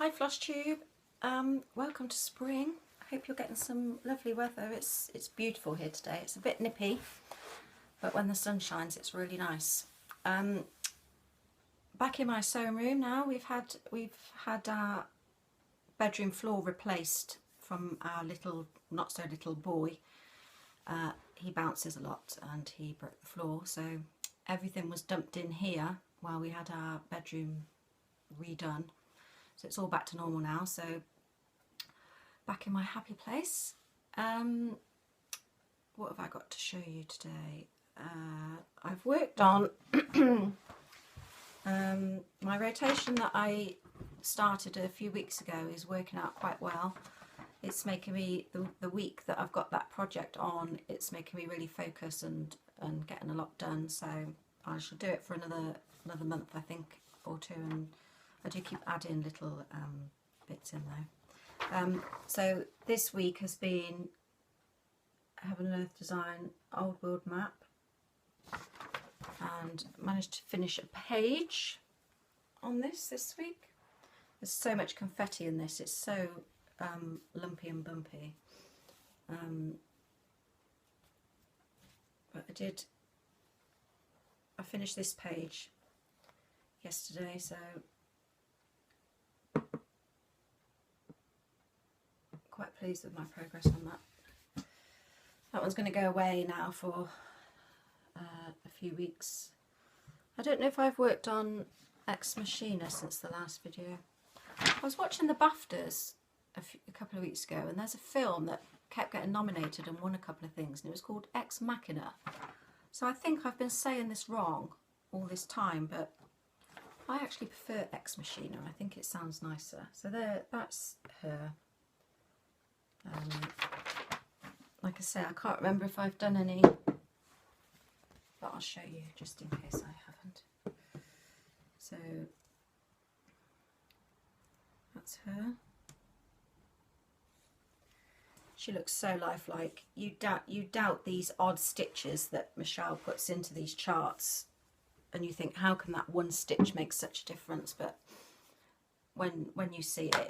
Hi Flosstube, welcome to spring. I hope you're getting some lovely weather. It's beautiful here today. It's a bit nippy, but when the sun shines it's really nice. Back in my sewing room now. We've had our bedroom floor replaced from our little, not so little boy. He bounces a lot and he broke the floor, so everything was dumped in here while we had our bedroom redone. So it's all back to normal now, so back in my happy place. What have I got to show you today? I've worked on my rotation that I started a few weeks ago is working out quite well. It's making me, the week that I've got that project on, it's making me really focus and getting a lot done. So I shall do it for another month, I think, or two, and I do keep adding little bits in there. So this week has been Heaven and Earth Design Old World Map, and managed to finish a page on this week. There's so much confetti in this, it's so lumpy and bumpy. But I finished this page yesterday, so quite pleased with my progress on that. That one's going to go away now for a few weeks. I don't know if I've worked on Ex Machina since the last video. I was watching the BAFTAs a couple of weeks ago, and there's a film that kept getting nominated and won a couple of things, and it was called Ex Machina. So I think I've been saying this wrong all this time, but I actually prefer Ex Machina. I think it sounds nicer. So that's her. Like I say, I can't remember if I've done any, but I'll show you just in case I haven't. So that's her. She looks so lifelike. You doubt these odd stitches that Michelle puts into these charts, and you think, how can that one stitch make such a difference? But when you see it,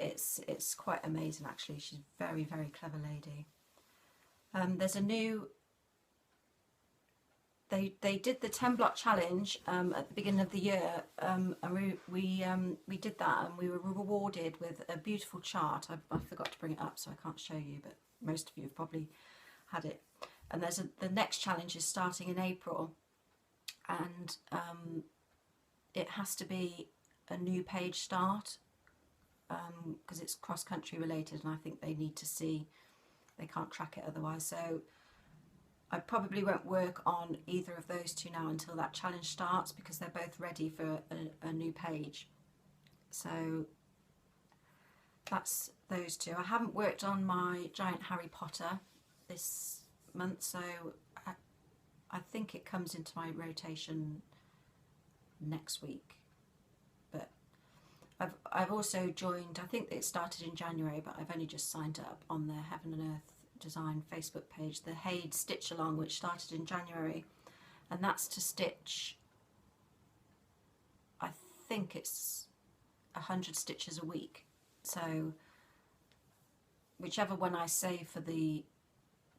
it's quite amazing actually. She's a very, very clever lady. There's a new, they did the 10 block challenge at the beginning of the year, and we did that, and we were rewarded with a beautiful chart. I forgot to bring it up, so I can't show you, but most of you have probably had it. And the next challenge is starting in April, and it has to be a new page start, because it's cross-country related, and I think they need to see, they can't track it otherwise. So I probably won't work on either of those two now until that challenge starts, because they're both ready for a new page. So that's those two. I haven't worked on my giant Harry Potter this month, so I think it comes into my rotation next week. But I've also joined, I think it started in January, but I've only just signed up on the Heaven and Earth Design Facebook page, the Haed Stitch Along, which started in January, and that's to stitch, I think it's 100 stitches a week. So whichever one I save for the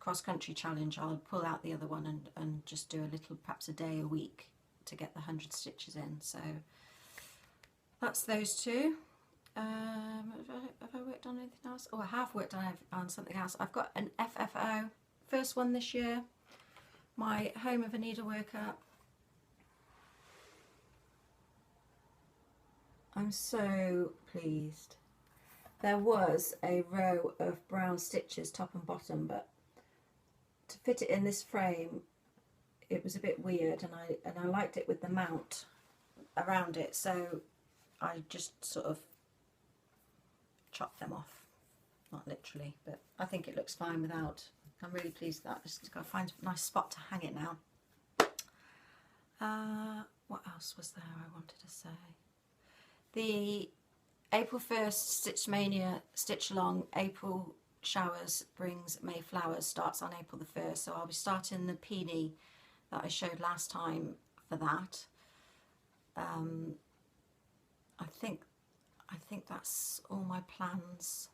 cross-country challenge, I'll pull out the other one and just do a little, perhaps a day a week, to get the 100 stitches in. So that's those two. Have I worked on anything else? Oh, I have worked on something else. I've got an FFO, first one this year, my Home of a Needleworker. I'm so pleased. There was a row of brown stitches top and bottom, but to fit it in this frame it was a bit weird, and I liked it with the mount around it, so I just sort of chopped them off, not literally, but I think it looks fine without. I'm really pleased with that. Just got to find a nice spot to hang it now. What else was there I wanted to say? The April 1st Stitch Mania Stitch Along April Showers Brings May Flowers starts on April the 1st, so I'll be starting the peony that I showed last time for that. I think that that's all my plans.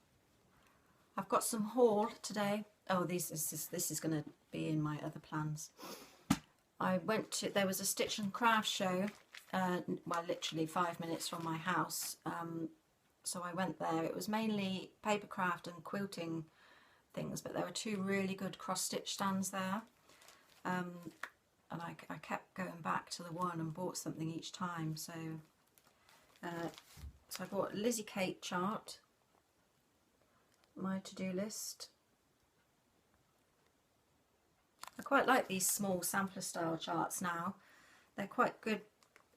I've got some haul today. Oh, this is going to be in my other plans. I went to, there was a Stitch and Craft show, well, literally 5 minutes from my house. So I went there. It was mainly paper craft and quilting things, but there were 2 really good cross-stitch stands there. And I kept going back to the one and bought something each time. So I bought a Lizzie Kate chart, my to-do list. I quite like these small sampler style charts now. They're quite good,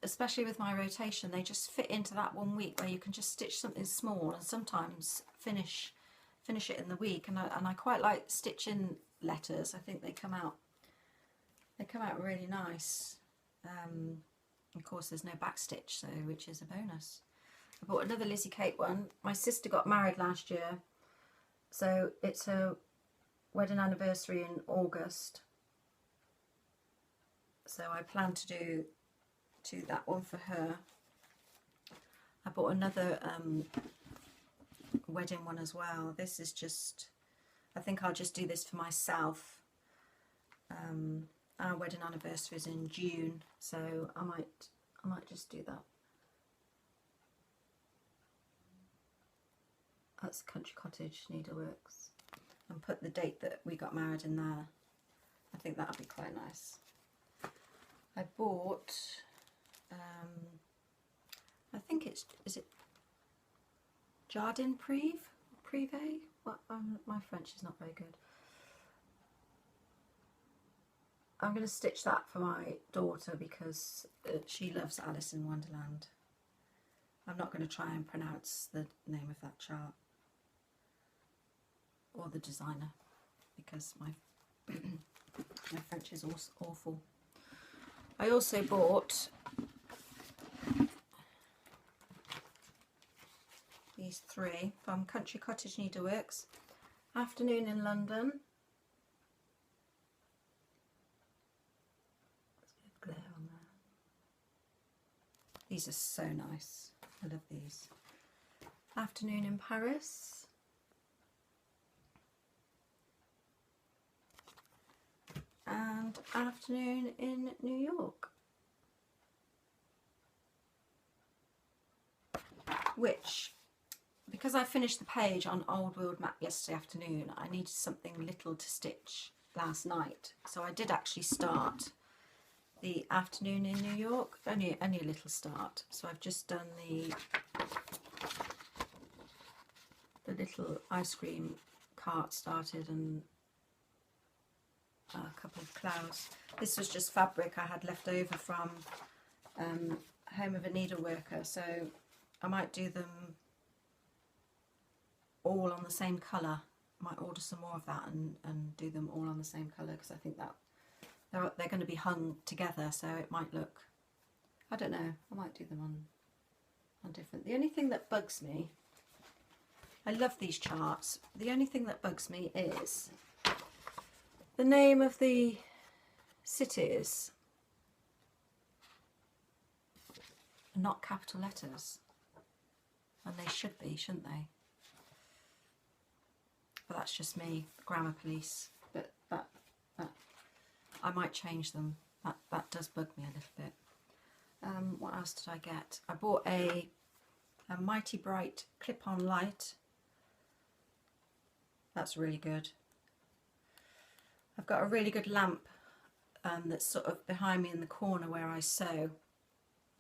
especially with my rotation. They just fit into that 1 week where you can just stitch something small and sometimes finish it in the week. And I quite like stitching letters. I think they come out really nice. Of course, there's no back stitch, so which is a bonus. I bought another Lizzie Kate one. My sister got married last year, so it's her wedding anniversary in August. So I plan to do that one for her. I bought another wedding one as well. This is just, I think I'll just do this for myself. Our wedding anniversary is in June, so I might just do that. That's Country Cottage Needleworks, and put the date that we got married in there. I think that'll be quite nice. I bought, I think is it Jardin Privé? What? My French is not very good. I'm going to stitch that for my daughter because she loves Alice in Wonderland. I'm not going to try and pronounce the name of that chart or the designer because my French is awful. I also bought these 3 from Country Cottage Needleworks. Afternoon in London. There's a bit of glare on there. These are so nice. I love these. Afternoon in Paris. And Afternoon in New York. Which, because I finished the page on Old World Map yesterday afternoon, I needed something little to stitch last night. So I did actually start the Afternoon in New York, only a little start. So I've just done the little ice cream cart started and a couple of clouds. This was just fabric I had left over from Home of a Needleworker, so I might do them all on the same colour. I might order some more of that and do them all on the same colour because I think that they're going to be hung together, so it might look, I don't know, I might do them on different. The only thing that bugs me, I love these charts, the only thing that bugs me is the name of the cities are not capital letters, and they should be, shouldn't they? But that's just me, grammar police. But that I might change them. That does bug me a little bit. What else did I get? I bought a Mighty Bright clip-on light. That's really good. I've got a really good lamp that's sort of behind me in the corner where I sew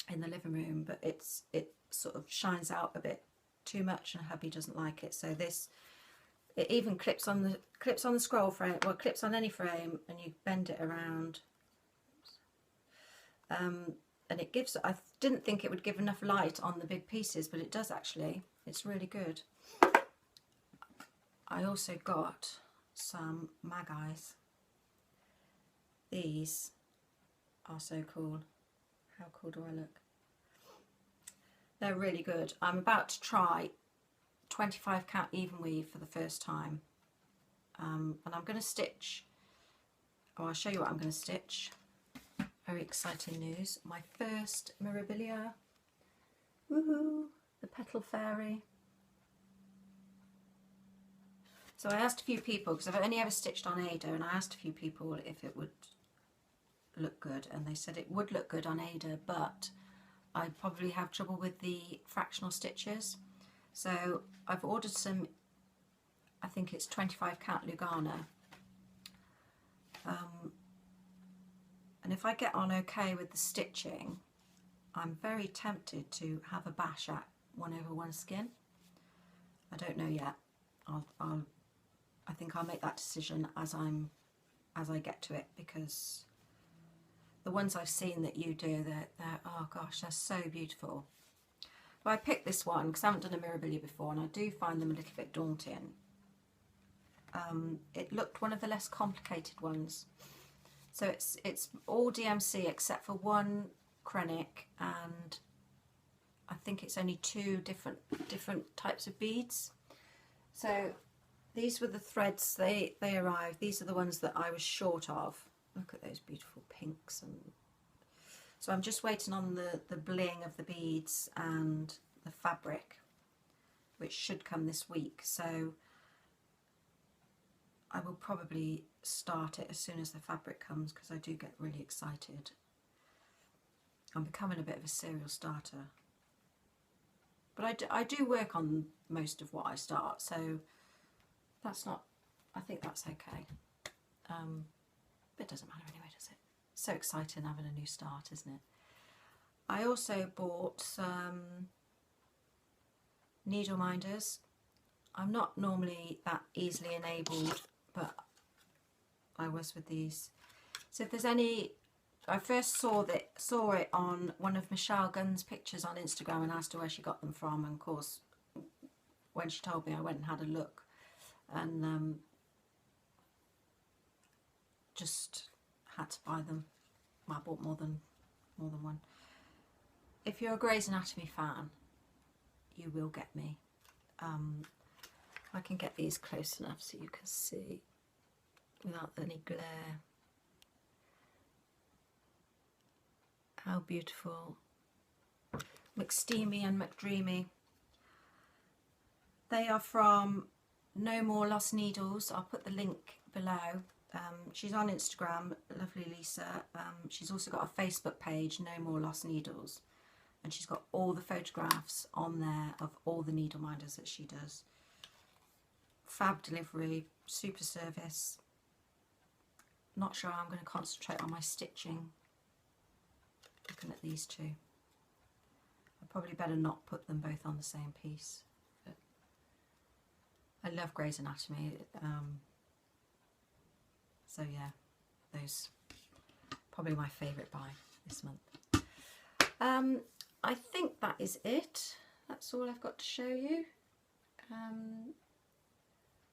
in the living room, but it sort of shines out a bit too much and hubby doesn't like it. So it even clips on the scroll frame, well, clips on any frame, and you bend it around. And it gives, I didn't think it would give enough light on the big pieces, but it does actually. It's really good. I also got some mag eyes. These are so cool. How cool do I look? They're really good. I'm about to try 25 count even weave for the first time. And I'm going to stitch, I'll show you what I'm going to stitch. Very exciting news. My first Mirabilia. Woohoo! The Petal Fairy. So I asked a few people, because I've only ever stitched on Ada, and I asked a few people if it would look good, and they said it would look good on Ada, but I'd probably have trouble with the fractional stitches. So I've ordered some, I think it's 25 count Lugana, and if I get on okay with the stitching, I'm very tempted to have a bash at 1/1 skin. I don't know yet. I think I'll make that decision as I get to it, because the ones I've seen that you do, they're oh gosh, they're so beautiful. But I picked this one because I haven't done a Mirabilia before, and I do find them a little bit daunting. It looked one of the less complicated ones. So it's all DMC except for one Krennic, and I think it's only 2 different types of beads. So these were the threads, they arrived. These are the ones that I was short of. Look at those beautiful pinks. And so I'm just waiting on the bling of the beads and the fabric, which should come this week. So I will probably start it as soon as the fabric comes, because I do get really excited. I'm becoming a bit of a serial starter. But I do work on most of what I start, so that's not, I think that's okay. But it doesn't matter anyway, does it? So exciting having a new start, isn't it? I also bought some needle minders. I'm not normally that easily enabled, but I was with these. So if there's any, I first saw it on one of Michelle Gunn's pictures on Instagram and asked her where she got them from, and of course when she told me, I went and had a look, and just had to buy them. I bought more than one. If you're a Grey's Anatomy fan, you will get me. I can get these close enough so you can see without any glare. How beautiful. McSteamy and McDreamy. They are from No More Lost Needles. I'll put the link below. She's on Instagram, lovely Lisa. She's also got a Facebook page, No More Lost Needles, and she's got all the photographs on there of all the needle minders that she does. Fab delivery, super service. Not sure how I'm going to concentrate on my stitching looking at these two. I probably better not put them both on the same piece. But I love Grey's Anatomy. So yeah, those probably my favourite buy this month. I think that is it. That's all I've got to show you.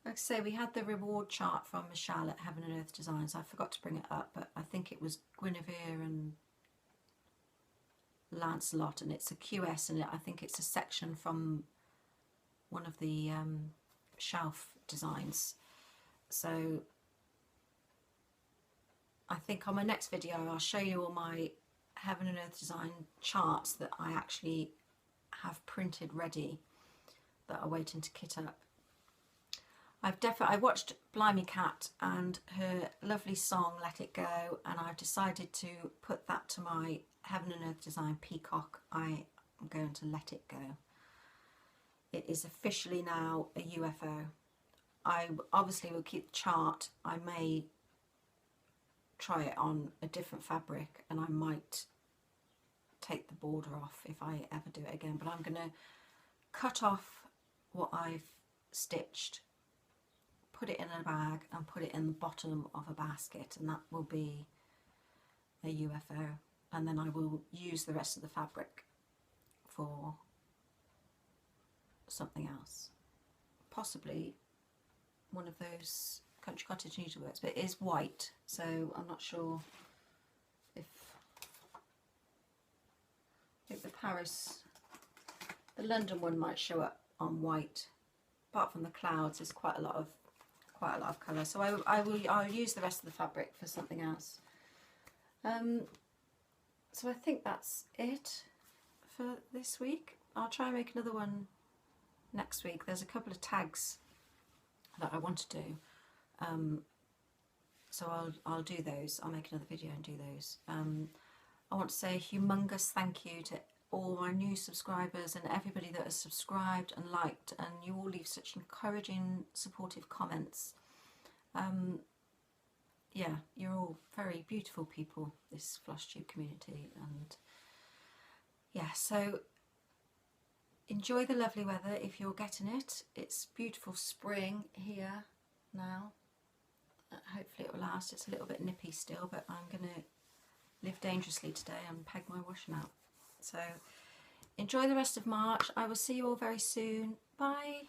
Like I say, we had the reward chart from Michelle at Heaven and Earth Designs. I forgot to bring it up, but I think it was Guinevere and Lancelot, and it's a QS, and I think it's a section from one of the shelf designs. So I think on my next video I'll show you all my Heaven and Earth Design charts that I actually have printed ready that are waiting to kit up. I watched Blimey Cat and her lovely song Let It Go, and I've decided to put that to my Heaven and Earth Design Peacock. I am going to let it go. It is officially now a UFO. I obviously will keep the chart. I may try it on a different fabric, and I might take the border off if I ever do it again, but I'm going to cut off what I've stitched, put it in a bag and put it in the bottom of a basket, and that will be a UFO, and then I will use the rest of the fabric for something else, possibly one of those Country Cottage needleworks, but it is white, so I'm not sure if the London one might show up on white. Apart from the clouds, there's quite a lot of colour, so I'll use the rest of the fabric for something else. So I think that's it for this week. I'll try and make another one next week. There's a couple of tags that I want to do. So I'll do those. I'll make another video and do those. I want to say a humongous thank you to all my new subscribers and everybody that has subscribed and liked, and you all leave such encouraging, supportive comments. Yeah, you're all very beautiful people, this Flosstube community, and yeah, so enjoy the lovely weather if you're getting it. It's beautiful spring here now. Hopefully it will last. It's a little bit nippy still, but I'm going to live dangerously today and peg my washing out. So enjoy the rest of March. I will see you all very soon. Bye.